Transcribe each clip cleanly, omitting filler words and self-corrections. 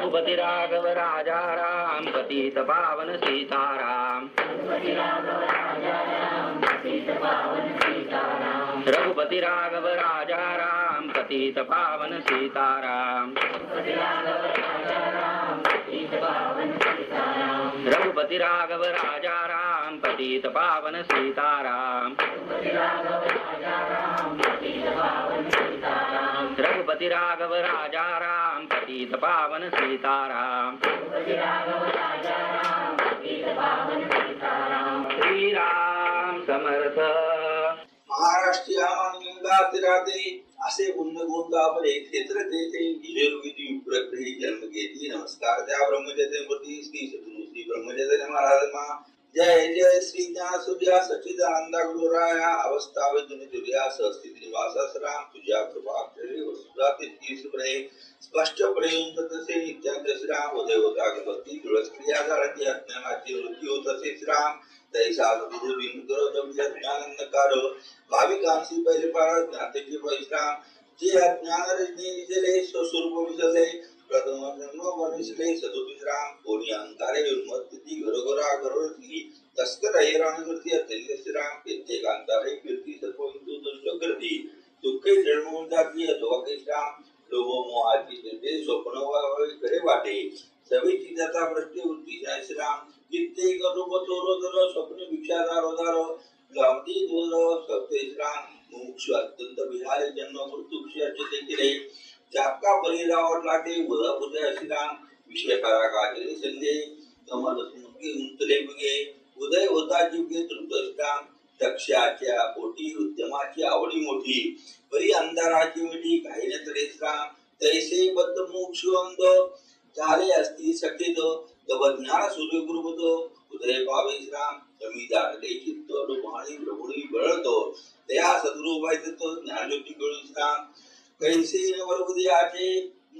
रघुपति राघव राजा राम पतित पावन सीताराम। रघुपति राघव राजा राम पतित पावन सीताराम। रघुपति राघव राजा राम पतित पावन सीताराम। रघुपति राघव राजा राम पतित पावन सीताराम। रघुपति राघव राजा राम पतित पावन सीताराम। रघुपति राघव राजा राम पतित पावन सीताराम। रघुपति राघव राजा राम पतित पावन सीताराम। रघुपति राघव राजा राम पतित पावन सीताराम। श्री राम समर्थ। महाराष्ट्रीय गंगातीराते असे गुणगोंदापले क्षेत्र तेथे विजयरुगी प्रकृती जन्म घेतली। नमस्कार त्या ब्रह्मचर्य मूर्ती श्री सद्गुरु श्री ब्रह्मचर्य महाराज। जय जय श्री ज्ञान सूर्या सच्चिदानंद गुरुराया अवस्था विद्युनिया सहस्थिती निवासास राम तुझ्या कृपा स्पष्टपणे तसे नित्याग्र श्रीराम उदय होता भक्ती तुळस क्रिया झाडाची अज्ञानाची वृत्ती होत असे श्रीराम तैसा गुरु बिंदुकर ज्ञानंदकार भाविकांशी पहिले पार ज्ञातेचे परिश्राम जे अज्ञान रजनी विजले स्वस्वरूप विजले प्रथम जन्म वर्णिसले सदुविश्राम कोणी अंकारे उन्मत्ती घरोघरा घरोरती तस्कर हैराणीवरती अत्यंत श्रीराम प्रत्येक अंकारे कीर्ती सर्व हिंदू दुष्ट करती दुःखे जन्मून जाती अथवा श्राम लोभ मोहाची चिंते स्वप्न करे वाटे सवेची जाता प्रश्न वृत्ती जय श्रीराम कित्येक रूप चोरोदर स्वप्न भिक्षादार उदार गावती दोर सत्य श्राम मोक्ष अत्यंत विहारे जन्म मृत्यू विषयाचे देखील जापका परिरावट लाटे उदा उदय श्रीराम विषय करा काजले संजय कमल स्मुके उंतले बगे उदय होता जीवके तृप्त श्रीराम दक्षाच्या पोटी उद्यमाची आवडी मोठी परी अंधाराची मिठी काही न तरे श्रीराम तैसे बद्ध मोक्ष अंग झाले असती सकेत तब ज्ञान सूर्य गुरुबद उदय पावे श्रीराम कमी दाटले चित्त डोहाणी प्रभुणी बळतो त्या सद्गुरु वायत ज्ञानज्योती गळून श्रीराम कैसे नवरवदयाचे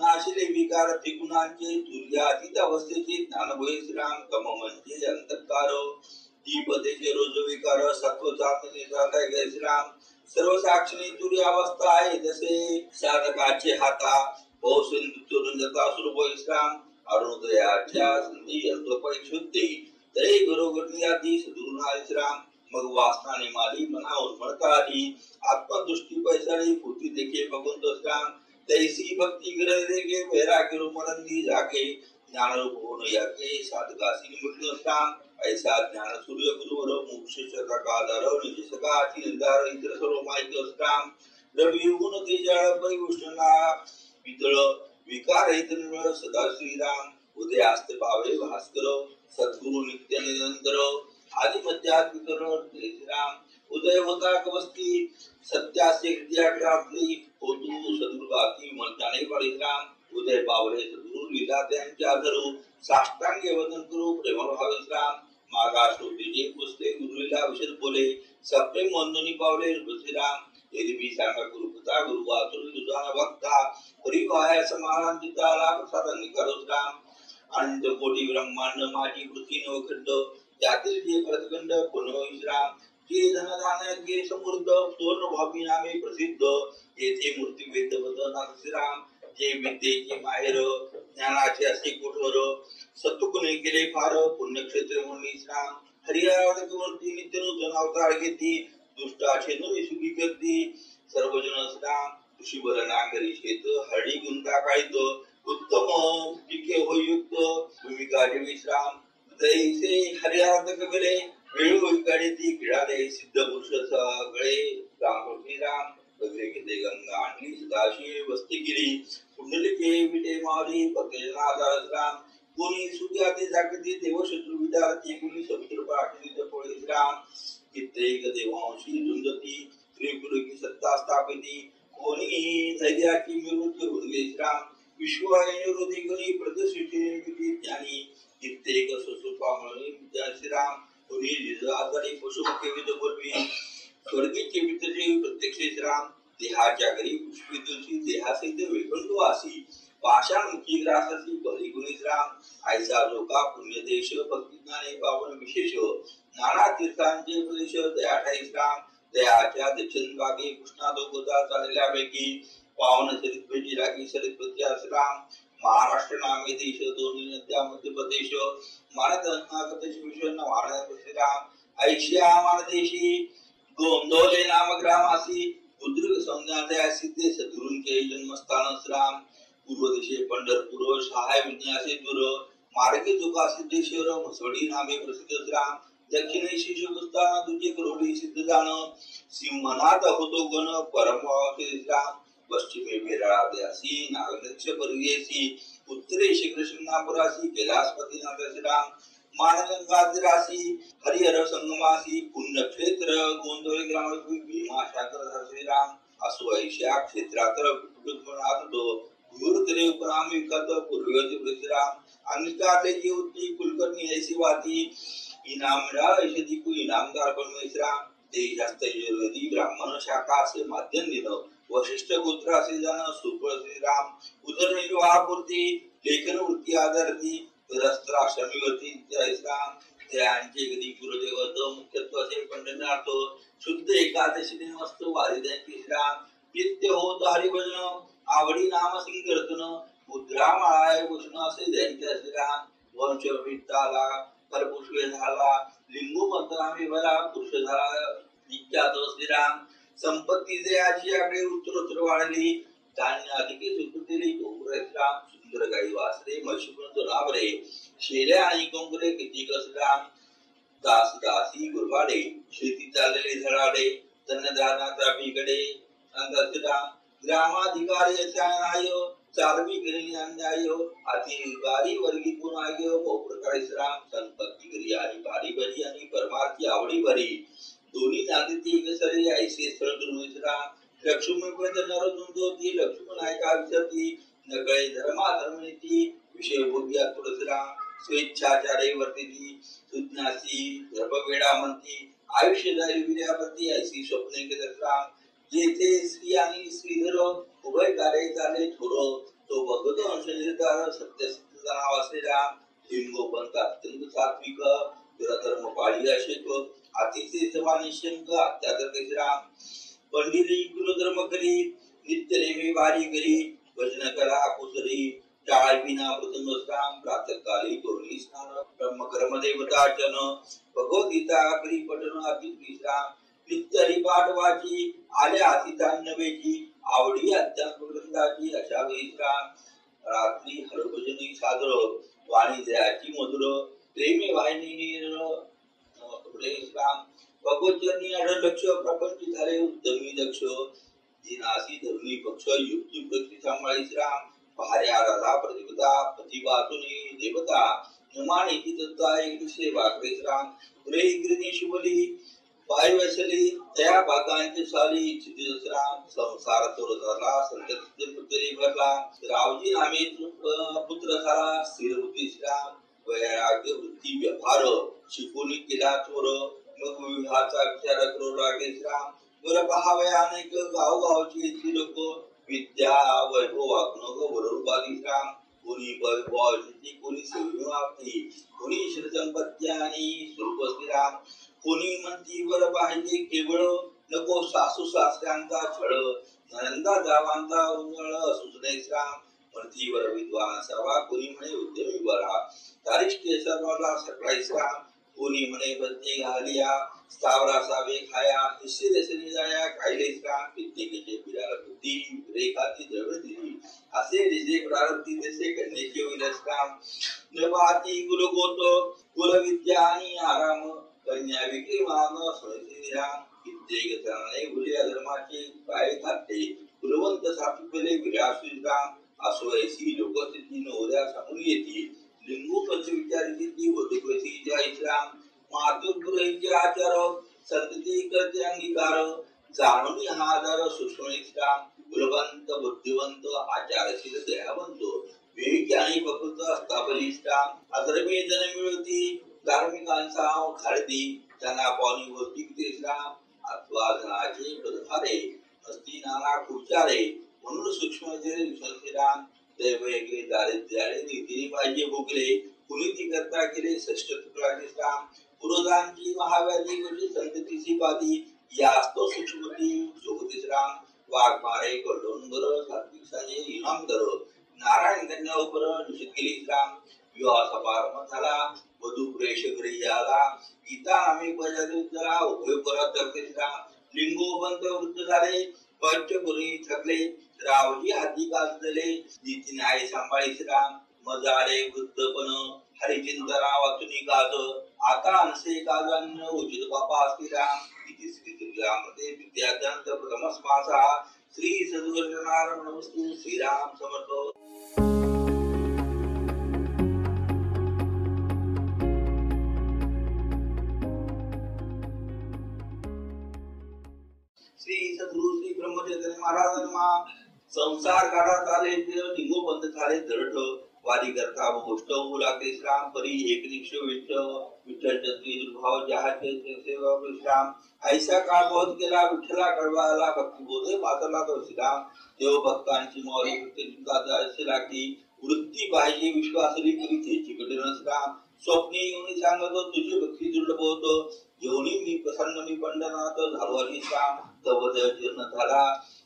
नाशिले विकार त्रिगुणांचे तुर्यातीत अवस्थेचे ज्ञानभय श्रीराम कम म्हणजे अंतकार दीपतेचे रोज विकार सत्व चातने जाता गए श्रीराम सर्व साक्षिणी तुर्य अवस्था आहे जसे साधकाचे हाता बहुसन चोरून जाता स्वरूप श्रीराम अरुणोदयाच्या संधी अंतोपय शुद्धे तरी घरोघरी आधी सद्गुरुनाथ श्रीराम मग वासनाने माली मनावर म्हणता आली आत्मदृष्टी पैसाळी कृती देखे भगवंत श्राम तैसी भक्ती ग्रहे वैराग्य रूपनंदी जाके ज्ञानरूप होण याके साधकासी निमित्त श्राम ऐसा ज्ञान सूर्य गुरुवर मोक्ष कादार निजसकाची निर्धार इतर सर्व माहिती श्राम रवी गुण तेजाळ परिभूषणा पितळ विकार इतर सदा श्रीराम उदयास्त पावे भास्कर सद्गुरु नित्य निरंतर आदि मध्यात्मिक श्रीराम उदय होता कवस्ती सत्यासे हृदयाग्रातली होतू सद्गुरुगाती म्हणताने परिश्राम उदय पावले सद्गुरु लीला त्यांच्या धरू साष्टांगे वदन करू प्रेमभावे श्राम मागा श्रोतीचे पुसले गुरुलीला विषद बोले सप्रेम वंदनी पावले श्रीराम एरवी सांगा गुरुपता गुरु वाचून तुझा भक्ता परिवाया समानांतिताला प्रसाद निकारो श्राम अनंत कोटी ब्रह्मांड माझी वृत्ती नवखंड त्यातील जे प्रतखंड पुनर्विश्राम जे धनधान जे समृद्ध सुवर्ण भावी नामे प्रसिद्ध येथे मूर्ती वेदवदनाथ श्रीराम जे विद्येचे माहेर ज्ञानाचे असे कठोर सत्तुकुने केले फार पुण्यक्षेत्र म्हणून श्राम हरिहरावत मूर्ती नित्य नूतन अवतार घेती दुष्टाचे नवे सुखी करती सर्वजन श्राम ऋषी बर नागरी शेत हरडी गुंता काळीत उत्तम पिके होयुक्त भूमिका विश्राम तैसे हरिहरात गले वेळोवेळी ती किडाले सिद्ध पुरुष सगळे राम वगैरे किती गंगा आणली सदाशी वस्ती केली कुंडलिके विटे मावली भक्तजनाधार राम कोणी सुद्याते जागती देव शत्रू विदारती कोणी समुद्र पाठली पोळे राम कित्येक देवांशी झुंजती त्रिपुरी सत्ता स्थापिती कोणी धैर्याची निवृत्ती होते राम विश्वविरोधी गणी प्रतिष्ठिती ज्ञानी कित्येक सुसुपामुळे श्रीराम कोणी आजारी पशुपके विद पूर्वी स्वर्गीचे मित्रजे प्रत्यक्ष श्रीराम देहाच्या घरी पुष्पी तुलसी देहासहित वैकुंठवासी पाषाणमुखी ग्रासासी बळी गुणी श्राम ऐसा लोका पुण्य देश भक्तिज्ञाने पावन विशेष नाना तीर्थांचे प्रदेश दयाठाई श्राम दयाच्या दक्षिण भागी कृष्णा दोगोदा चाललेल्यापैकी पावन सरित भेटी लागी सरित प्रत्या श्राम महाराष्ट्र नामे देश दोन्ही नद्या मध्य प्रदेश मानत ऐशिया मानदेशी गोंदोले नाम ग्रामासी बुद्रुक संज्ञादया सिद्धे सद्गुरूं के जन्मस्थान श्राम पूर्व दिशे पंढरपूर सहाय विन्यासे दूर मार्गे जुका सिद्धेश्वर म्हसवडी नामे प्रसिद्ध श्राम दक्षिणेशी शिवस्थान तुझे करोडी सिद्ध जाण सिंहनाथ होतो गण परमभावाचे श्राम पश्चिमे बेराळाद्यासी नागदक्ष परिवेशी उत्तरेशी कृष्णापुरासी कैलासपतीनाथ श्राम मानगंगाधरासी हरिहर संगमासी पुण्यक्षेत्र गोंधळे ग्राम भीमाशाकर श्रीराम असो ऐशा क्षेत्रात गुरुतरे उपराम विकत पूर्वयोगी श्रीराम अनिष्टाले जीवती कुलकर्णी ऐसी वाती इनाम ऐशदी को इनामदार पण श्रीराम देशास्त यजुर्वेदी ब्राह्मण शाखा असे माध्यम दिलं वशिष्ठ गोत्र असे जन सुफळ श्रीराम उदरनिर्वाहापुरती लेखन वृत्ती आधारती रस्त्राश्रमीवरती श्रीराम त्यांचे गदी गुरुदेवत मुख्यत्व असे पंढरनाथ शुद्ध एकादशीने मस्त वारिद्यांची श्रीराम नित्य होत हरिभजन आवडी नाम संकीर्तन मुद्रा माळाय भूषण असे त्यांच्या श्रीराम वंश विठ्ठाला परपुष्पे झाला लिंगू मंत्रामे भला पुरुष झाला नित्यात श्रीराम संपत्ती जयाची आपले उत्तरोत्तर वाढली धान्य अधिके सुकृतीली गोपुरेश्राम सुंदर गाई वासरे म्हशीपुंज नाबरे शेल्या आणि कोंबरे किती कसराम दास दासी गुरवाडे शेती चाललेले झळाडे धनधान्याचा पिकडे अंतरश्राम ग्रामाधिकारी असानाय चालवी केलेली अन्याय अधिकारी वर्गी गुणाय बहुप्रकारे श्राम संपत्ती करी आणि बारी बरी आणि परमार्थी आवडी बरी दोन्ही नांदी एकसरी ऐसे स्थळ दुर्मिश्राम लक्ष्मी नर दुंदोती लक्ष्मण ऐका विसरती नकळे धर्मा धर्मनीती विषय भोग्या तुळसराम स्वेच्छाचारे वर्तिती सुज्ञासी धर्मवेडा म्हणती आयुष्य जाईल विर्यापती ऐसी स्वप्ने केदराम जेथे स्त्री आणि श्रीधर उभय कार्य झाले थोर तो भगवत अंशनिर्धार सत्यसिद्ध नाव असलेला लिंगोपंत अत्यंत सात्विक धर्म पाळी अशेक अतिशय समानिशंक अत्यादर श्राम पंडिती कुलधर्म करी नित्य नेहमी वारी करी भजन करा कुसरी टाळ बिना प्रथम श्राम प्रातःकाली तोरणी स्नान ब्रह्मकर्म देवतार्चन भगवद्गीता करी पठण अति विश्राम नित्य हरिपाठ वाची आल्या अतितान्नवेची आवडी अध्यात्म ग्रंथाची अशा विश्राम रात्री हरभजनी सादर वाणी जयाची मधुर प्रेमे वाहिनी श्राम भगवतचरणी अढळ लक्ष प्रपंच झाले उत्तमी दक्ष दिनासी धर्मी पक्ष युक्ती प्रती सांभाळी श्राम भार्या राधा प्रतिपदा पतिवातुनी देवता नमानी दत्ता एक सेवा करे श्राम पुरे इंग्रजी शुभली पाय वैसली त्या बागांची साली चिदिश्राम संसार तोर झाला संतती पुत्री भरला रावजी नामे पुत्र झाला स्थिरबुद्धी श्राम वैराग्य वृत्ती व्यवहार शिकवणी केला चोर मग विवाहाचा विचार करू लागे श्राम वर पहावे अनेक गावगावची लोक विद्या वैभव वागणूक वरुबादी श्राम कोणी वैभव कोणी सेवापती कोणी श्रीसंपत्ती आणि स्वरूप श्रीराम कोणी म्हणती वर पाहिजे केवळ नको सासू सासऱ्यांचा छळ नंदा जावांचा उंगळ सुचणे श्राम म्हणती वर विद्वान असावा कोणी म्हणे उद्यमी बरा तारिष्टे सर्वाला सकाळी श्राम कोणी म्हणे बत्ती घालिया स्थावर असावे खाया हिस्से देशनी जाया कायले श्राम प्रत्येकाचे पिराला बुद्धी रेखाती द्रवती असे दिसे प्रारब्धी देशे कन्येचे होईल श्राम नभाती कुलगोत कुलविद्या आणि आराम कन्या विक्री मान श्रीराम कित्येक जणांनी गुले अधर्माचे पाय घातले कुलवंत सापिकले विरास श्रीराम असो ऐसी लोकस्थिती नवऱ्या सांगून येते लिंगू पंच विचारिती वधुपती जय श्राम मातृपुरेचे आचार संतती करते अंगीकार जाणून हा आधार सुषमणी श्राम कुलवंत बुद्धिवंत आचारशील दयावंत विवेकी आणि प्रकृत असतापली श्राम अधर्मी जन मिळवती धार्मिकांचा खाळदी त्यांना पाणी होती श्राम अथवा धनाचे प्रधारे असती नाना खुचारे म्हणून सूक्ष्म श्रीराम दैवगे दारिद्र्याने नीतीने पाहिजे भोगले कुणी ती करता केले षष्ठ तुकडाचे श्राम पुरोधांची महाव्याधी म्हणजे संततीची बाधी यास्तो सूक्ष्मती सोबती श्राम वाघ मारे कडोंगर सात्विक साजे इनामदर नारायण कन्यावर निश्चित केली श्राम. विवाह समारंभ झाला. वधू प्रेष घरी आला. गीता आम्ही बजावला उभय परत जगते श्राम. लिंगोबंत वृद्ध झाले. पंचपुरी थकले. रावजी हाती गाजले. नीती न्याय सांभाळी श्राम. मजाले वृद्धपण हरिचिंतना वाचुनी गाज. आता अनसे काजान उचित बापा श्रीराम. इति श्री दुर्गामध्ये विद्यार्थ्यांत प्रथम समासा. श्री सद्गुरुनारायण वस्तू श्रीराम समर्थ. श्री सद्गुरु श्री ब्रह्मचर्य महाराजांना संसार काढात आले. लिंगोबंद झाले दरठ. वारी करता गोष्ट होऊ लागते श्राम. परी एक निक्ष विठ्ठल जत्री दुर्भाव जहाचे सेवा श्राम. ऐसा काळ बहुत केला. विठ्ठला कळवाला भक्तिबोधे पातला तो श्राम. देव भक्तांची मौरी असे लागली. वृत्ती पाहिजे विश्वासली करीचे चिकटन श्राम. स्वप्ने येऊन सांगतो तुझी भक्ती दुर्लभ होतो. जेवणी मी प्रसन्न मी पंढरनाथ झालो अशी श्राम. तव जीर्ण झाला.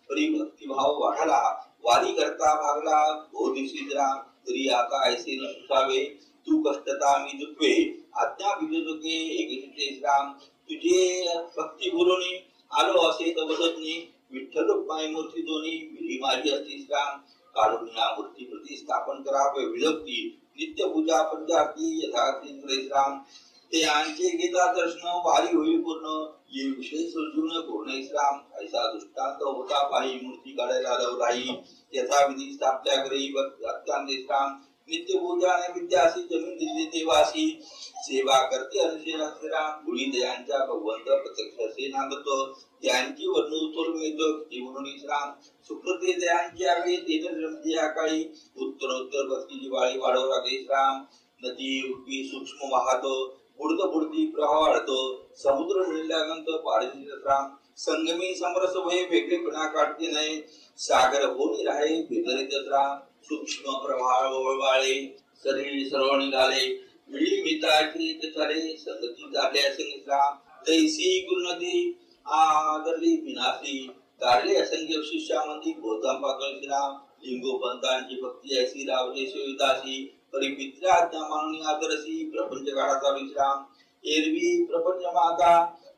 परी भक्तिभाव वाढला. वारी करता भागला भोदिशी राम. तरी आता ऐसे न सुसावे तू कष्टता मी दुखवे. आज्ञा विजोके एकेचे श्राम. तुझे भक्ती बोलणी आलो असे तवसज्ञी. विठ्ठल रुक्माई मूर्ती दोन्ही मिली माझी असती श्राम. काढून या मूर्ती प्रतिस्थापन करावे विलक्ती. नित्य पूजा पंचारती यथार्थी श्राम. ते आमचे गीता दर्शन वारी होईल पूर्ण. ये विषय सर्जून पूर्ण श्राम. ऐसा दृष्टांत होता पाही मूर्ती काढायला राही. यथा विधी स्थापल्या घरी अत्यंत श्राम. नित्य पूजा विद्यासी जमीन दिली देवासी. सेवा करते अनुशेष राम. गुढी दयांच्या भगवंत प्रत्यक्ष असे नांदतो. त्यांची वर्ण तोरमेतो म्हणून श्राम. सुकृते दयांची आवे तेन रमते आकाळी. उत्तरोत्तर भक्तीची वाळी वाढव लागते श्राम. नदी उडकी सूक्ष्म वाहतो. बुडती प्रवाह वाढतो. समुद्र मिळाल्यानंत पाडती श्राम. संगमी समरस भय वेगळेपणा काढते नाही. सागर होऊन राहे भेदरित श्राम. सूक्ष्म प्रवाह वळवाळे शरीर सर्व निघाले. मिळी मिताची चाले संगती झाल्या श्राम. तैसी गुरुनदी आदरली विनाशी. काढले असंख्य शिष्यामध्ये गौतम पाकळ श्राम. लिंगोबंतांची भक्ती ऐसी रावले शिविताशी. परिमित्र आज्ञा मानून आदरसी. प्रपंच काळाचा विश्राम. एरवी प्रपंच माता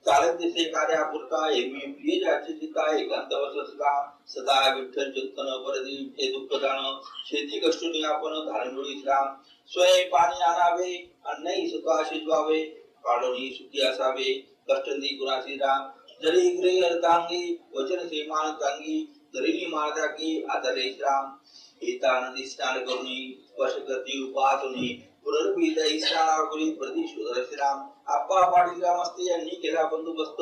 चालत दिसे कार्यापुरता. एरवी प्रिय जाचे चिता एकांत वससला. सदा विठ्ठल चिंतन परदी हे दुःख जाण. शेती कष्टुनी आपण धारणोळी श्राम. स्वय पाणी आणावे अन्नही स्वतः शिजवावे. काढून सुखी असावे कष्टंदी गुणाशी राम. जरी ग्रह अर्धांगी वचन सीमान चांगी. तरी माळता की आदरे श्राम. एतानंदी स्नान करुणी स्पर्श करती उपासुनी. पुनर्विजयी स्नानावरी प्रतिशोधर श्राम. आप्पा पाटील ग्रामस्थे यांनी केला बंदोबस्त.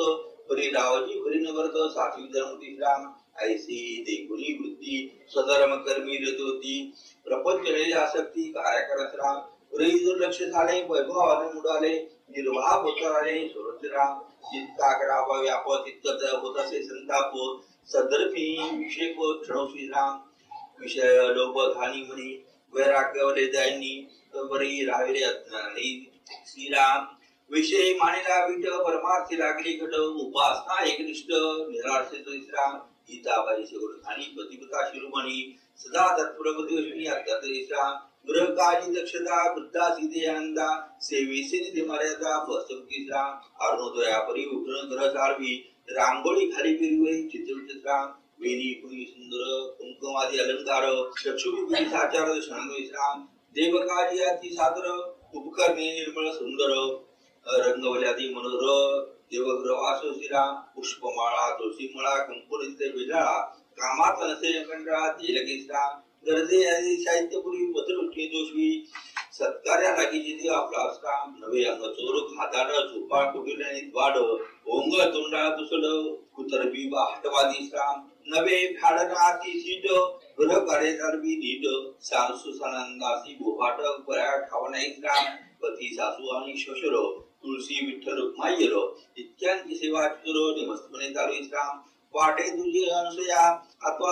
परी रावजी भरी नवर्त सात्विक धर्मती श्राम. ऐसी देखुनी वृत्ती स्वधर्म कर्मी रत होती. प्रपंचलेली आसक्ती कार्य श्राम. पुरेही दुर्लक्ष झाले वैभवाने मुडाले. निर्वाह होताले सुरश्राम. चित्ता करावा व्याप तितकच होत असे संताप. सदर्भी विषेक क्षणोशी राम. विषय लोभ घाणी म्हणी वैराग्यवले द्यांनी. बरी राहिले अज्ञानी श्रीराम. विषय मानेला विट परमार्थी लागली घट. उपासना एकनिष्ठ निराशेत श्राम. गीताबाई शेवट आणि प्रतिपदा शिरोमणी. सदा तत्प्रगती अत्यंत श्राम. ग्रह काळजी दक्षता वृद्धा सीते आनंदा. सेवेचे निधी मर्यादा फसवती श्राम. अरुणोदया परी उग्र ग्रह चालवी. रांगोळी खाली फिरवे चित्रविचित्राम. वेणी पुणी सुंदर कुंकुमादी अलंकार. चक्षुविधी साचार श्राम. देवकाजी अति सादर उपकरणे निर्मळ सुंदर. रंगवल्यादी मनोहर देवग्रवास श्रीराम. पुष्पमाळा तुळशीमाळा कंकुरित वेजाळा. कामात नसे कंटाळा तेलगे श्राम. गरजे आदी साहित्यपुरी बदलुठी दोषवी. सत्कार्या लागी जिथे आपला श्राम. नवे अंग चोरक हाताड झोपाळ कुटिल्याने द्वाड. ओंग तोंडा तुसड कुतरबी हटवादी श्राम. नवे भाडनाती सीट ग्रह कार्य चालवी नीट. सासू सनंदासी गोभाट पर्या ठावनाई श्राम. पती सासू आणि श्वशुर तुळशी विठ्ठल रुक्माईर. इतक्यांची सेवा चतुर निमस्तपणे चालू श्राम. वाटे तुझी अनुसया अथवा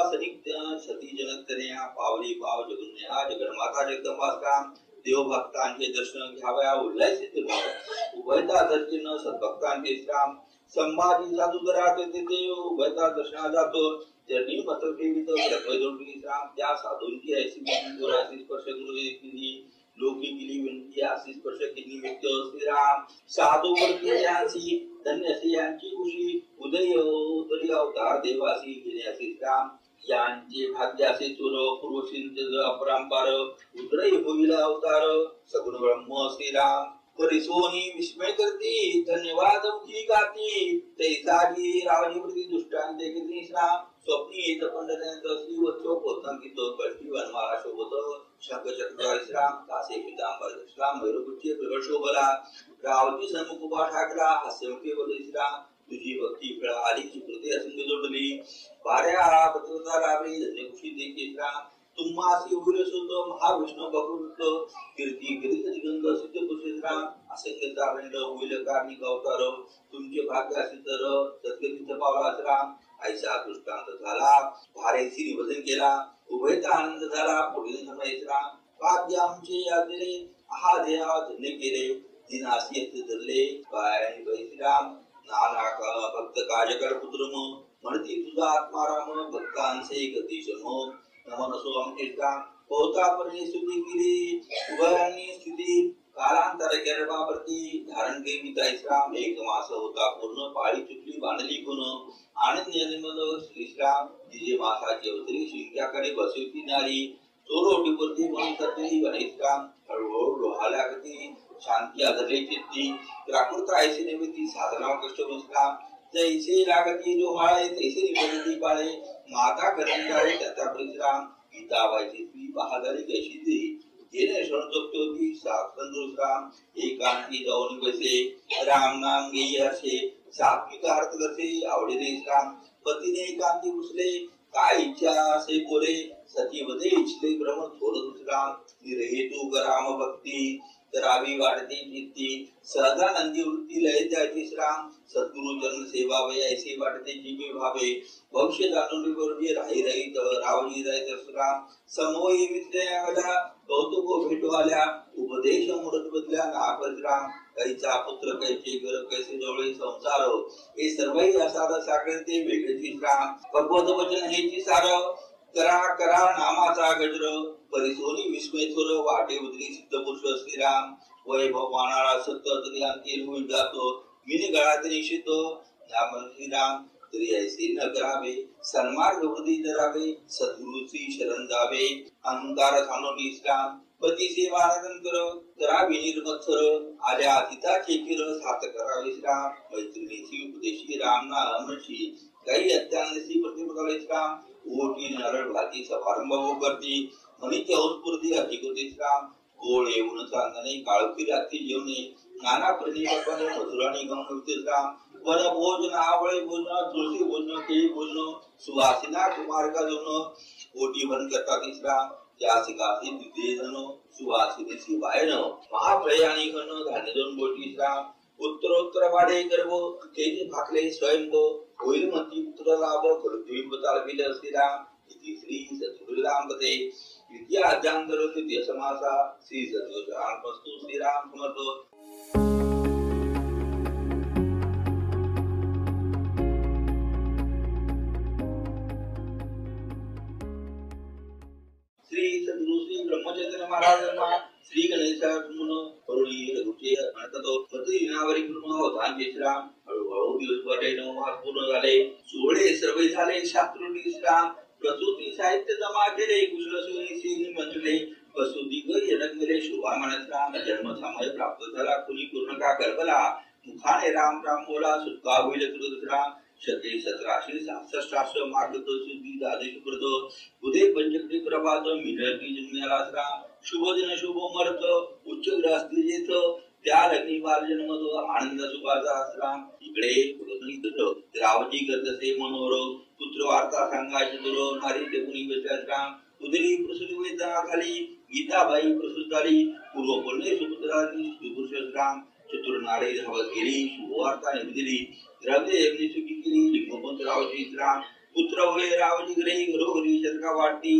सती जनकन्या. पावली पाव जगन्या जगन्माता जगदंबा श्राम. देवभक्तांचे दर्शन घ्यावया उल्हासित भाव. उभयता दर्शन सद्भक्तांचे श्राम. संभाजी साधू घरात देव उभयता दर्शना जातो. चरणी मस्तक ठेवित प्रकट श्रीराम त्या साधूंची ऐशी गुणाची स्पर्श गुरुजी लोकी केली विनंती अशी स्पर्श केली निमित्त श्रीराम साधू वर्ती धन्य यांची खुशी उदय उदरी अवतार देवासी गेले असे श्रीराम यांचे भाग्य असे चोर पूर्वसिंच अपरांपार उदय होईल अवतार सगुण ब्रह्म श्रीराम परिसोनी विस्मय करती धन्यवाद मुखी गाती तैसागी रावणी प्रति दुष्टांते किती श्राम स्वप्नी येत पंढऱ्यात श्री वत्सो पोतांकित कष्टी वनमाला शोभत शंखचक्र श्राम कासे पितांबर श्राम भैरवपुत्री प्रगट शोभला रावती सन्मुख उभा ठाकला हास्यमुखे बोले श्राम तुझी भक्ती फळा आली कृती असंग जोडली वाऱ्या पत्रता लाभली धन्य खुशी देखी श्राम तुम्हासी उरसुत महाविष्णू भगवंत कीर्ती गिरित दिगंध सिद्ध पुरुषराम असंख्य तारंड होईल कार्णिक अवतार तुमचे भाग्य असे तर सद्गतीचा पावला राम ऐसा दृष्टांत झाला भारे श्री भजन केला उभयता आनंद झाला पुढील समय राम भाग्य आमचे यादले आहा देहा धन्य केले दिनासी धरले पायाने श्रीराम नाना भक्त काजकर पुत्रम म्हणती तुझा आत्माराम भक्तांचे गतिशम नमन सोमकेशा पोता परणी स्तुती केली उभयांनी स्थिती कालांतर गर्भाप्रती धारण केली श्रीराम एक मास होता पूर्ण पाळी चुकली बांधली गुण आनंद निर्मल श्रीराम जिजे मासाची अवतरी शिंक्याकडे बसवती नारी चोरोटीवरती मन करतली श्रीराम हळूहळू लोहाला गती शांती आदरली चित्ती प्राकृत आयशी निमित्ती साधना कष्ट श्रीराम जैसे लागती जो हाळे तैसे निवडती पाळे माता करंजाळे त्याचा परिश्राम गीताबाईची ती बहादरी कशी ती जेणे शरणतोक्ती साक्षंद्रुश्राम एकांती जाऊन बसे राम नाम घेई असे सात्विक अर्थ करते आवडे श्राम पतीने एकांती घुसले काय इच्छा असे बोले सतीमध्ये इच्छले भ्रमण थोर दुसराम निरहेतू राम भक्ती करावी वाढते चित्ती सहजानंदी वृत्ती लय त्याची श्राम सद्गुरु चरण सेवा वय ऐसे वाटते जीवे भावे भविष्य जाणून गोरजी राही रहित रावजी रहित श्राम समोई विद्याला कौतुक भेटवाल्या उपदेश मूर्त बदल्या नापराम कैचा पुत्र कैचे घर कैसे जवळे संसार हे सर्वही असार सागरते वेगळेची श्राम भगवत वचन हेची सार करा करा नामाचा गजर परिसोनी विस्मय थोर वाटे उदरी सिद्ध पुरुष श्रीराम वैभव वाणारा सत्तर तरी अंतिल होऊन जातो मिनी गळात निषितो नाम श्रीराम तरी ऐसे न करावे सन्मार्ग वृद्धी धरावे सद्गुरूची शरण जावे अहंकार थांबवली श्रीराम पती सेवा कर करावी निर्मत्सर आल्या हिताचे किर सात करावे श्रीराम मैत्रिणीची उपदेशी राम नामशी काही अत्यानसी प्रतिपदावे श्रीराम ओटी नरळ भाती समारंभ करती मनीच्या उत्स्फूर्ती अधिकृती श्राम गोळ येऊन चांदणे काळोखी रात्री जेवणे नाना प्रतिपदाने मधुराणी गमवते श्राम वन भोजन आवळे भोजन तुळशी भोजन केळी भोजन सुवासिना कुमारका जोन ओटी बंद करतात श्राम त्यासिकासी द्वितीय जन सुवासिनीसी वायन महाप्रयाणी घन धान्य दोन बोटी श्राम उत्तरोत्तर वाढे गर्भ तेजे भाकले स्वयंभो होईल मती पुत्र लाभ करुद्वीप तालविल श्रीराम इति श्री सद्गुरुराम कथे विद्या अध्यांतर तृतीय समासा श्री सद्गुरुराम वस्तु श्रीराम समर्थ श्री सद्गुरु श्री ब्रह्मचंद्र महाराजांना श्री गणेशात्मन करुणी रघुचे म्हणतो पतिनावरी कृपा होता श्रीराम हळूहळू दिवसभर नवमास पूर्ण झाले सोहळे सर्व झाले शास्त्रोटी श्राम प्रसूती साहित्य जमा केले कुशल सोयीशी म्हणले प्रसूती यज्ञले शोभा म्हणत राम जन्म समय प्राप्त झाला कुणी पूर्ण का करबला मुखाने राम राम बोला सुटका होईल कृतराम शते 1766 मार्ग शुद्धी द्वादश प्रद उदय पंचकटी प्रभात मिळती जन्माला राम शुभ दिन शुभ मर्त उच्च ग्रहस्थी जेथ त्या लग्नी बाल जन्म आनंद सुखाचा राम इकडे रावजी करतसे मनोर पुत्र वार्ता सांगायचे दुरो नारी ते कुणी बेचात राम उदरी प्रसूती वेदना खाली गीताबाई प्रसूत झाली पूर्व बोलणे सुपुत्राची सुपुरुष राम चतुर नारी धावत गेली शुभवार्ता दिली द्रव्य यज्ञ सुखी केली लिंगोपंत रावजी राम पुत्र होय रावजी घरी घरोघरी शतका वाटती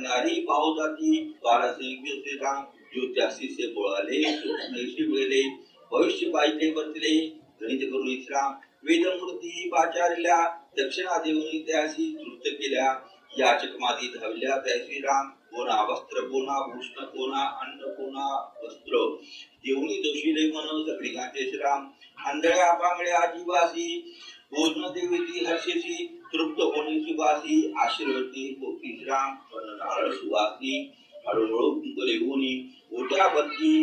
नारी पाहू जाती बाळासे राम ज्योत्यासी से बोळाले नैशी वेले भविष्य पाहिजे बसले गणित करू श्राम वेदमूर्ती पाचारल्या दक्षिणा देऊन त्याशी तृप्त केल्या याचक मादी धावल्या त्या श्रीराम कोणा वस्त्र कोणा भूषण कोणा अन्न कोणा वस्त्र देऊनी दोषीले मन सगळीकांचे श्रीराम आंधळ्या पांगळ्या आदिवासी भोजन देवीची हर्षेशी तृप्त होण्याची वासी आशीर्वती पोती श्रीराम नारळ सुवासी हळूहळू कुंकले होनी ओट्या बत्ती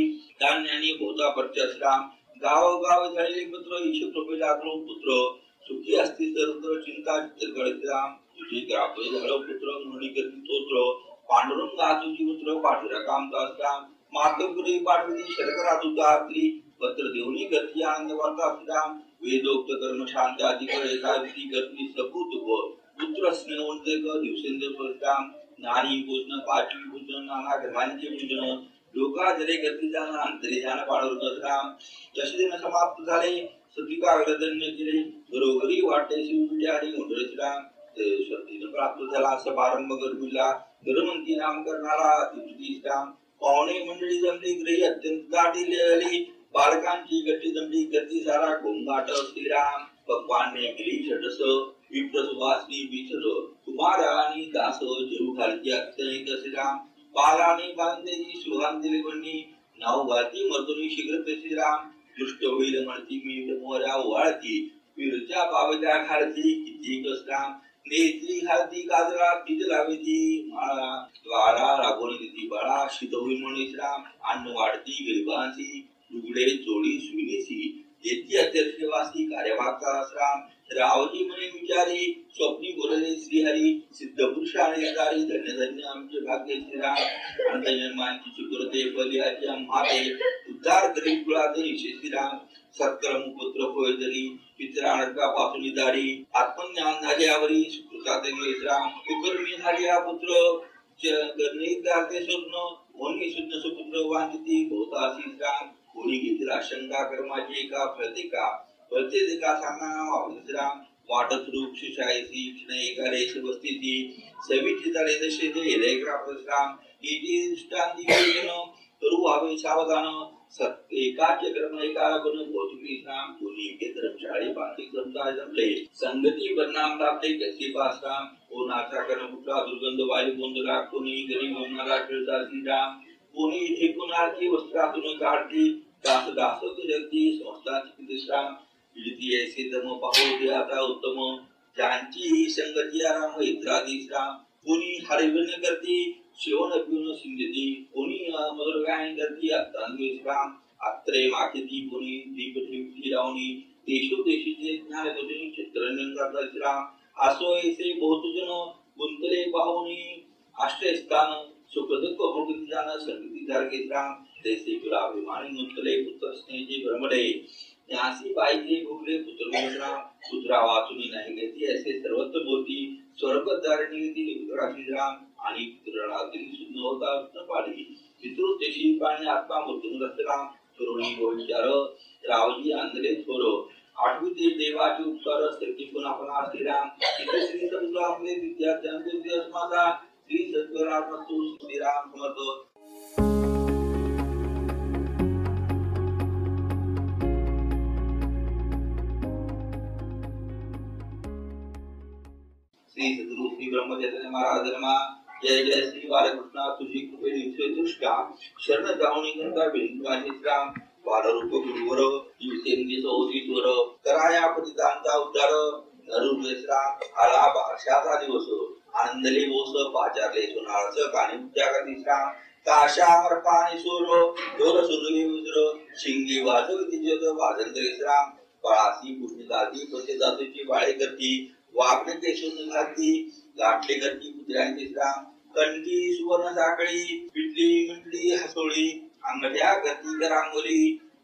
धान्यानी भोता परच्या श्रीराम गाव झालेले पुत्र ईश कृपे लागलो पुत्र सुखी असती तर चिंता गळराम तुझी ग्रापे झालो पुत्र म्हणून करती तोत्र पांडुरंगा तुझी पुत्र पाठीरा काम दासराम मातपुरी पाठवती शरकरा तुझा स्त्री पत्र देऊनी गती आनंद वार्ता श्रीराम वेदोक्त कर्म शांत आदि करे सावित्री गती सपूत पुत्र स्नेहवंत दिवसेंद्र श्रीराम नानी पूजन पाचवी पूजन नाना ग्रहांचे पूजन लोका जरे गती जाणं अंतरी जाणं पाडवत राम दशदिन समाप्त झाले सतिका विरदन्य केले घरोघरी वाटे शिवपिठे आणि मोठे श्रीराम शक्तीने प्राप्त झाला असं प्रारंभ गर्भीला धर्मंती नाम करणारा तिरुती श्रीराम पाहुणे मंडळी जमली ग्रही अत्यंत दाटी आली बालकांची गट्टी जमली गती सारा गोंगाट श्रीराम भगवानने गेली षटस विप्र सुवासनी बिचर कुमार आणि दास जेऊ घालती अत्यंत श्रीराम बालानी बांधलेली सुहान दिले बंडी नाव गाती मर्दुनी शीघ्र श्रीराम दृष्ट होईल म्हणती मी मोऱ्या वाळती विरच्या पावल्या घालती किती कसराम नेत्री घालती गाजरा तिज लावती माळा द्वारा राबवली देती बाळा शीत होईल म्हणून श्राम अन्न वाढती गरिबांची लुगडे चोळी सुनीसी येती अत्यर्थवासी कार्यभागचा श्राम रावजी म्हणे विचारी स्वप्नी बोलले श्रीहरी सिद्ध पुरुष आणि दारी धन्य धन्य आमचे भाग्य श्रीराम अंतजन्मांची चुकरते फलियाच्या माते उद्धार करी कुळाते श्रीराम सत्कर्म पुत्र होय जरी पितराणकापासून दारी आत्मज्ञान झाल्यावरी सुकृताते श्रीराम कुकर्मी झाल्या पुत्र गणित गाते स्वप्न कोणी शुद्ध सुपुत्र वांछती बहुतासी श्राम कोणी घेतला शंका कर्माची का फळते का फळते का सांगा श्रीराम वाटत रूप शिशायसी क्षण एकालेश बस्तीती सविची तळे दशे दे लेकराप श्राम इति दृष्टांती योजन करू व्हावे सावधान एकाचे कर्म एकाला बन भौतिकी श्राम कोणी एके धर्मशाळी बांधी समजा जमले संगती परिणाम लाभले कशी पासराम कोणाचा कर्म कुठला दुर्गंध वायू गोंधळा कोणी गरीब होणारा खेळता श्रीराम कोणी इथे कुणाची वस्त्रातून काढती दास दासक जगती संस्थांची श्राम इति ऐसे धर्म पाहू दे आता उत्तम ज्यांची संगती आराम इत्रादी श्राम कोणी हरिवन करती शिवण पिऊन सिंधती कोणी मधुर गायन करती अत्तांगी श्राम अत्रे माखती कोणी दीप ठेवती रावणी देशोदेशीचे ज्ञान गोष्टी चित्ररंजन करता श्राम असो ऐसे बहुत जन गुंतले पाहुनी आश्रयस्थान सुखदुःख भोगती जाण संगती सारखे श्राम तैसे तुला अभिमानी गुंतले पुत्र स्नेहचे भ्रमडे त्यासी पाहिजे भोगले पुत्रश्राम पुत्रा वाचुनी नाही घेती असे सर्वत्र बोलती स्वर्गधारणी श्रीराम आणि पुत्रणातील सुन्न होता न पाडी पितृदेशी पाणी आत्मा मृत्यूग्रस्त राम तरुणी गोविचार रावजी आंधळे थोर आठवी ते देवाचे उपकार सत्य पुन्हा पुन्हा श्रीराम इथे श्री सद्गुरू आपले विद्यार्थ्यांचे दिवस माझा श्री सद्गुरू श्रीराम समर्थ श्री सद्गुरु श्री ब्रह्मचर्य महाराज धर्मा जय जय श्री बालकृष्ण तुझी कृपे निश्चय दृष्टा शरण जाऊनी गंगा बिंदुवाची श्राम बालरूप गुरुवर दिवसेंदी सौदीवर कराया पतितांचा उद्धार नरुद्र श्राम आला भाषाचा दिवस आनंदले बोस पाचारले सोनाळच काणी त्यागती श्राम काशा मरपाणी सोरो दोर सुरवी उजर शिंगी वाजवती जग वाजंद्रे श्राम पळासी पुष्णिकाती पसे जातीची बाळे करती वापणे केशून घाती गाठले करती कुत्र्यांची श्राम कंठी सुवर्ण साखळी पिटली मिटली हसोळी अंगठ्या गती करांगोली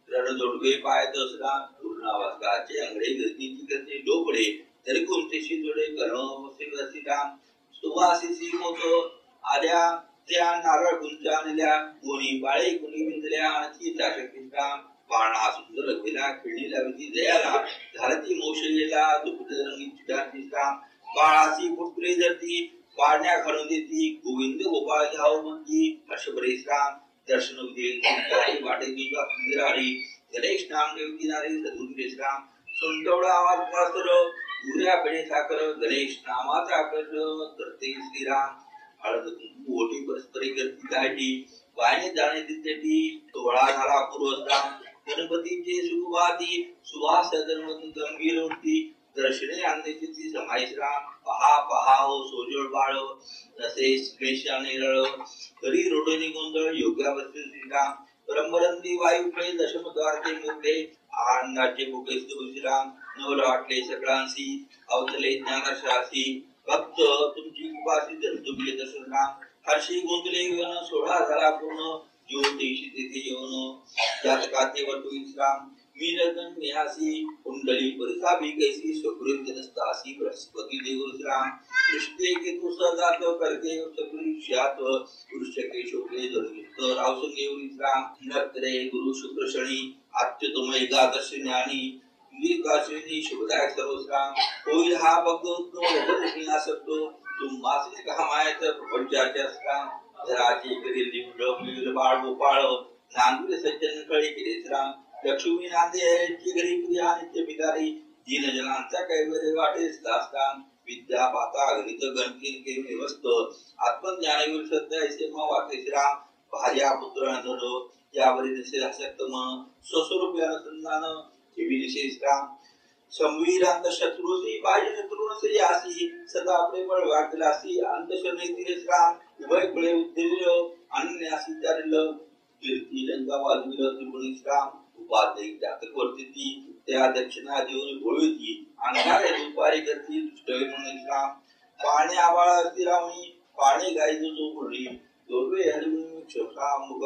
रणजोडवे पाय दसरा पूर्णावासकाचे अंगडे गतीची करते डोबडे तरी कोणतेशी जोडे कर्ण राम सुवासिसी होतो आल्या त्या नारळ गुंचा आणल्या कोणी बाळे कोणी विंदल्या आणखी शक्ती श्राम पाळणा सुंदर रघुला खेळीला विधी दयाला झालती मोशलेला दुःख रंगी चिटाची श्राम बाळाची पुत्री जरती पाळण्या घालून देती गोविंद गोपाळ घ्याव म्हणती हर्षभरे श्राम दर्शन देईल वाटे दुर्गा मंदिरारी गणेश नाम देवती नारी सद्गुरू श्राम सुंटवडा आवाज सर उऱ्या पेढे साखर गणेश नामाचा आकर्ष करते श्रीराम हळद कुंकू ओटी परस्परी करती दाटी वाणे जाणे तिथे तोळा झाला पूर्वस्तान गणपतीचे सुखवादी सुवास गंभीर होती दर्शने आणण्याची ती समाईश्राम पहा पहा हो सोजोड बाळ तसे श्लेषाने रळ तरी रोडणी गोंधळ योग्यावरती श्रीराम परंबरंदी वायुकडे दशमद्वारचे मोठे आनंदाचे भोगे श्रीराम नवल वाटले सगळ्यांशी अवतले ज्ञानशासी भक्त तुमची उपासी जंतुमले दर्शनराम हर्षी गोंधळे गण सोळा झाला पूर्ण ज्योतिषी तिथे येऊन जातकाते वर्तु विश्राम मीरगन निहासी कुंडली परिसा भी कैसी सुकृत जनस्तासी बृहस्पति देव श्राम कृष्णे के तु सजात करके सकृष्यात पुरुष के शोके धर्मित रावसंगे विश्राम नत्रे गुरु शुक्र शनि अत्युतम एकादश ज्ञानी निर्काशिनी शुभदायक सर्वश्राम कोई हा भक्त नहीं आ सकतो तुम मासिक कहामायत प्रपंचाच्या श्राम धराची करी लिंग बाळ गोपाळ नांदुरे सज्जन कळे केले श्राम लक्ष्मी नांदेची घरी प्रिया नित्य भिकारी दीन जनांचा कैवल्य वाटे दास्तान विद्या पाता गणित गणकीन के व्यवस्थ आत्मज्ञानवीर सत्य ऐसे मग वाटे श्राम भार्या पुत्र धरो यावरी दिसे आसक्तम स्वस्वरूप अनुसंधान जीवी दिसे श्राम संवीरांत शत्रुसी बाह्य शत्रुनसे यासी सदा प्रेमळ वाटलासी अंतशनेतील श्राम उभय कुळे उद्देल्य अन्यासी चारिल कीर्ती लंका वाजविल त्रिपुणी श्राम उपाध्याय जातक वर्तिती त्या दक्षिणा देऊन भोळीती अंधारे दुपारी करती दुष्टवे म्हणून श्राम पाणी आवाळा असती रावणी पाणी गायचो जो भोळी दोर्वे हरिमुनी क्षोषा मुग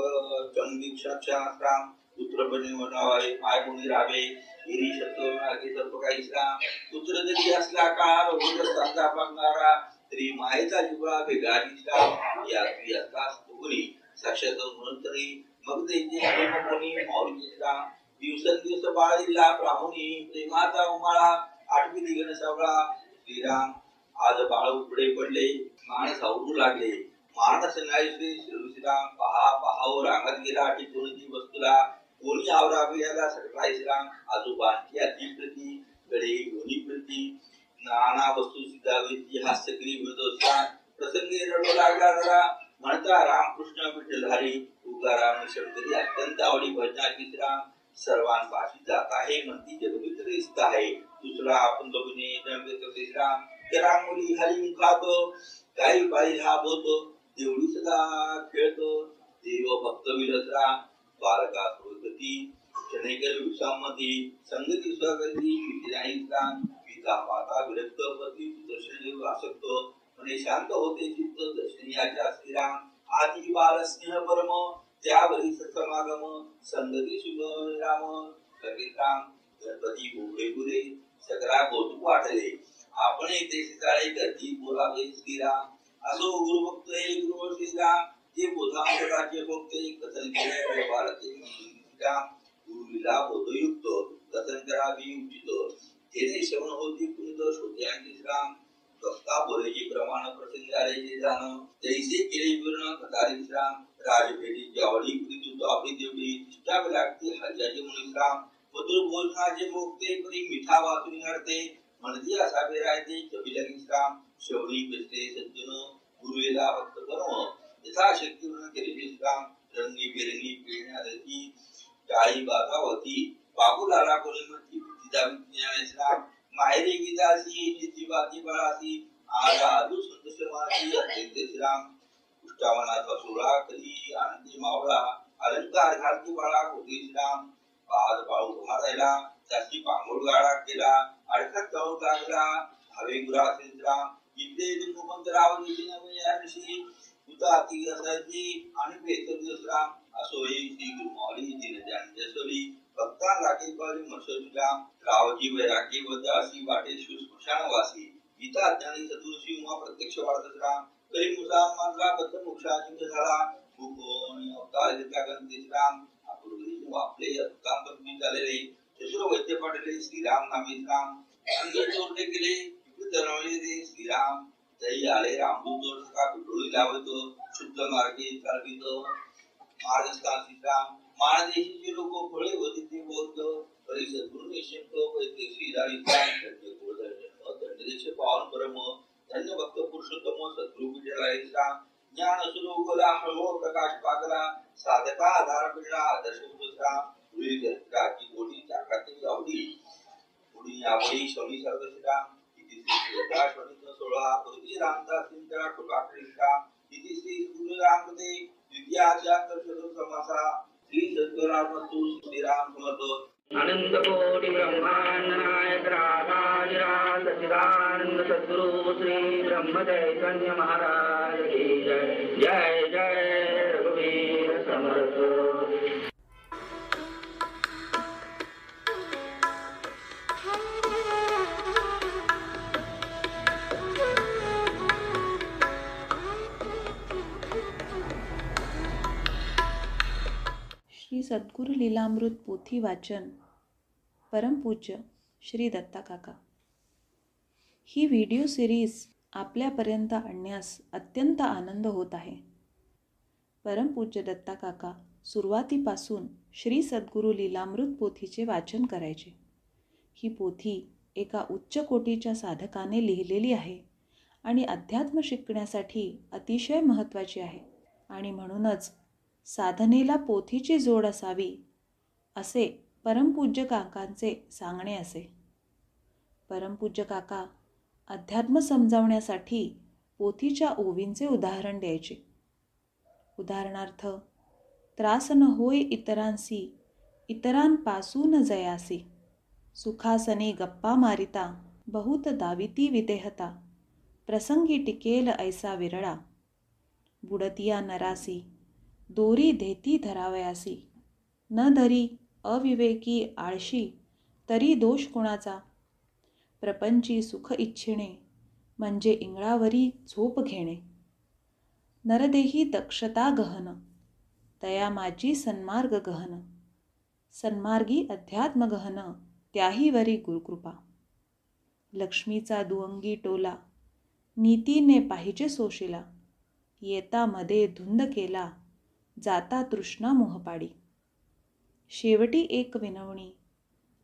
चंदीक्षा श्राम पुत्रपणे म्हणावे माय गुणी रावे हिरी शत्रू नागे सर्व काही श्राम पुत्र जरी असला काळ होत सांगा पागणारा तरी मायेचा जुगळा भेगारी श्राम या असतास तुगरी साक्षात म्हणून तरी मग त्यांचे प्रेम कोणी माऊली श्राम दिवसेंदिवस बाळीला ब्राह्मणी प्रेमाचा उमाळा आठवी दिगण सावळा श्रीराम आज बाळ उपडे पडले माणस आवडू लागले माणस नाही श्रीराम पहा पहाव रांगत गेला टिकूनची वस्तूला कोणी आवरा बियाला सगळा श्रीराम आजोबांची आधी प्रती गडे दोन्ही प्रती नाना वस्तू सिद्धावेची हास्यक्री विनोदोत्साह प्रसंगी रडू लागला जरा म्हणता रामकृष्ण विठ्ठलधारी तुकाराम शब्दरी अत्यंत आवडी भजनाची श्राम सर्वांपाशी जात आहे म्हणती जगवित रिस्त आहे दुसरा आपण बघणे नव्हे श्राम त्या मुली हरी खातो काही बाई हा बोतो देवडी सदा खेळतो देव भक्त विलसरा बालका सुरगती शनेकर विसामती संगती स्वगती विद्याई श्राम पिता माता विरक्त पती दर्शन आसक्तो म्हणे शांत होते चित्त दर्शनीयाच्या श्रीराम आदी बाल स्नेह परम त्यावरी समागम संगती शुभ राम सगळीराम गणपती भोगे पुरे सगळा कौतुक वाटले आपण येथे सिताळे करती बोलावे श्रीराम असो गुरुभक्त हे गुरु श्रीराम जे बोधांतराचे भक्त कथन केले भारते श्रीराम गुरुला बोधयुक्त कथन करावी उचित जेणे श्रवण होती पुनित श्रोत्यांची श्राम भक्ता बोलेची प्रमाण प्रसंग आलेचे जाण जैसे केले पूर्ण कथारी श्राम राजपेटी जावडी कृती आपली देवडी इष्टावे लागते हजाचे मुनी श्राम मधुर बोलणाचे मोक्ते करी मिठा वाचून घडते म्हणजे असावे राहते कवी लगी श्राम शेवणी पेसते सज्जन गुरुवेला भक्त कर्म यथाशक्ती पूर्ण केलेली श्राम रंगी बेरंगी पेरण्याची टाळी बाजावती बाबूलाला कोणी म्हणती भीतीदावी श्राम माहेरी गीतासी नितीवादी बळासी आला आदू संतोषमाची अत्यंत श्राम उष्टावनात वसुळा कधी आनंदी मावळा अलंकार घालती बाळा कोटी श्राम पाद बाळू घालायला त्याची पांघोळ गाळा केला अडखत जाऊ लागला हवे गुरा श्राम इथे लिंबुमंतरावर गेली नवे याशी उताती असायची आणि पेतर श्राम असो ही श्री गुरुमावली दिन ज्ञानजसोली भक्तां लागे पाळी मसोलीला रावजी वैरागी वदासी वाटे सुस्मशानवासी गीता ज्ञानी सदुशी उमा प्रत्यक्ष वाढत राम करी मुसलमानला बद्ध मोक्षाची झाला भूकोणी अवतार घेतला गणेश राम अपूर्वी वापले अत्तांपत्नी झालेले शस्त्र वैद्य पाडले श्रीराम नामे राम अंग जोडले गेले वितरवले रे श्रीराम जय आले रामदूत सका डोळी लावतो शुद्ध मार्गे चालवितो मार्गस्था श्रीराम मानदेशीचे लोक फळे होते ते बोलतो परिसद्गुरु निश्चिंत वैदेशी दंडदेश पावन परम धन्य भक्त पुरुषोत्तम सद्गुरु विजय राम ज्ञान सुलोकला हळो प्रकाश पागला साधका आधार मिळला आदर्श दुसरा पुढील जगाची गोडी चाकाती आवडी पुढील यावडी शनी सर्वसिका इति श्री शनी 16 पृथ्वी रामदास सिंधरा कृपा कृष्णा इति श्री गुरु रामदेव द्वितीय अध्याय समासा श्री सद्गुरात्मतु श्री राम समर्थ आनंद कोटि ब्रह्मांड नायक राधाधिराज सच्चिदानंद सद्गुरु श्री ब्रह्म चैतन्य महाराज की जय जय जय रघुवीर समर्थ। श्री सद्गुरु लीलामृत पोथी वाचन परमपूज्य श्री दत्ता काका। ही व्हिडिओ सिरीज आपल्यापर्यंत आणण्यास अत्यंत आनंद होत आहे। परमपूज्य दत्ता काका सुरुवातीपासून श्री सद्गुरु लीलामृत पोथीचे वाचन करायचे। ही पोथी एका उच्च कोटीच्या साधकाने लिहिलेली आहे आणि अध्यात्म शिकण्यासाठी अतिशय महत्त्वाची आहे आणि म्हणूनच साधनेला पोथीची जोड असावी असे परमपूज्य काकांचे सांगणे असे। परमपूज्य काका अध्यात्म समजावण्यासाठी पोथीच्या ओवींचे उदाहरण द्यायचे। उदाहरणार्थ, त्रास न होय इतरांसी इतरांपासून जयासी सुखासने गप्पा मारिता बहुत दाविती विदेहता प्रसंगी टिकेल ऐसा विरळा बुडतिया नरासी दोरी देती धरावयासी न धरी अविवेकी आळशी तरी दोष कुणाचा प्रपंची सुख इच्छिणे म्हणजे इंगळावरी झोप घेणे नरदेही दक्षता गहन तया माझी सन्मार्ग गहन सन्मार्गी अध्यात्म गहन त्याही वरी गुरुकृपा लक्ष्मीचा दुअंगी टोला नीतीने पाहिजे सोशिला येता मध्ये धुंद केला जाता तृष्णा मोहपाडी शेवटी एक विनवणी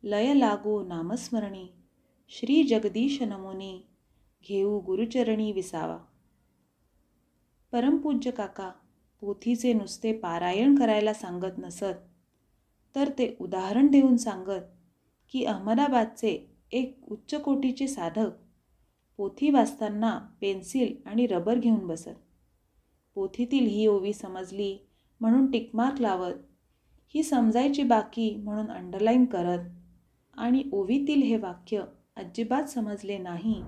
लय लागो नामस्मरणी श्री जगदीश नमोनी घेऊ गुरुचरणी विसावा। परमपूज्य काका पोथीचे नुसते पारायण करायला सांगत नसत, तर ते उदाहरण देऊन सांगत की अहमदाबादचे एक उच्च कोटीचे साधक पोथी वाचताना पेन्सिल आणि रबर घेऊन बसत। पोथीतील ही ओवी समजली म्हणून टिकमार्क लावत, ही समजायची बाकी म्हणून अंडरलाईन करत आणि ओवीतील हे वाक्य अजिबात समजले नाही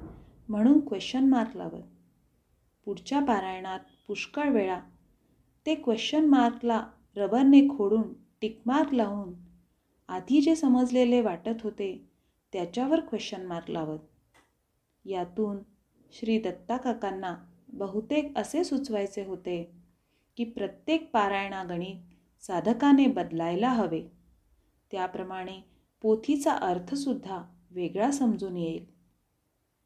म्हणून क्वेश्चन मार्क लावत। पुढच्या पारायणात पुष्कळ वेळा ते क्वेश्चन मार्कला रबरने खोडून टिकमार्क लावून आधी जे समजलेले वाटत होते त्याच्यावर क्वेश्चन मार्क लावत। यातून श्री दत्ता काकांना बहुतेक असे सुचवायचे होते की प्रत्येक पारायणागणित साधकाने बदलायला हवे, त्याप्रमाणे पोथीचा अर्थसुद्धा वेगळा समजून येईल।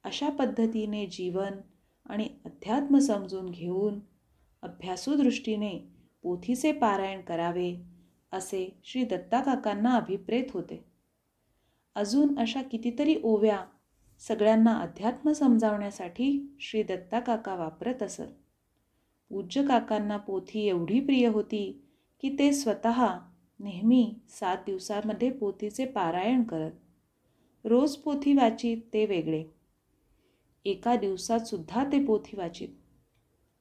अशा पद्धतीने जीवन आणि अध्यात्म समजून घेऊन अभ्यासू दृष्टीने पोथीचे पारायण करावे असे श्री दत्ता काकांना अभिप्रेत होते। अजून अशा कितीतरी ओव्या सगळ्यांना अध्यात्म समजावण्यासाठी श्री दत्ता काका वापरत असत। पूज्य काकांना पोथी एवढी प्रिय होती की ते स्वतः नेहमी 7 दिवसांमध्ये पोथीचे पारायण करत। रोज पोथी वाचित ते वेगळे, एका दिवसात सुद्धा ते पोथी वाचित।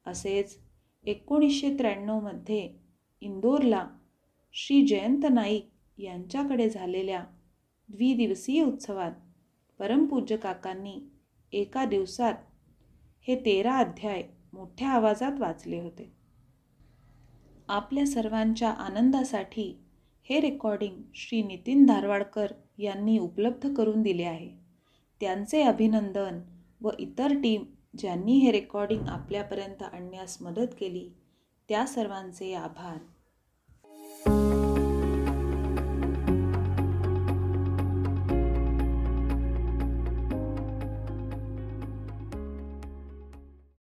असेच 1993 मध्ये इंदोरला श्री जयंत नाईक यांच्याकडे झालेल्या द्विदिवसीय उत्सवात परमपूज्य काकांनी एका दिवसात हे 13 अध्याय मोठ्या आवाजात वाचले होते। आपल्या सर्वांच्या आनंदासाठी हे रेकॉर्डिंग श्री नितीन धारवाडकर यांनी उपलब्ध करून दिले आहे। त्यांचे अभिनंदन व इतर टीम ज्यांनी हे रेकॉर्डिंग आपल्यापर्यंत आणण्यास मदत केली त्या सर्वांचे आभार।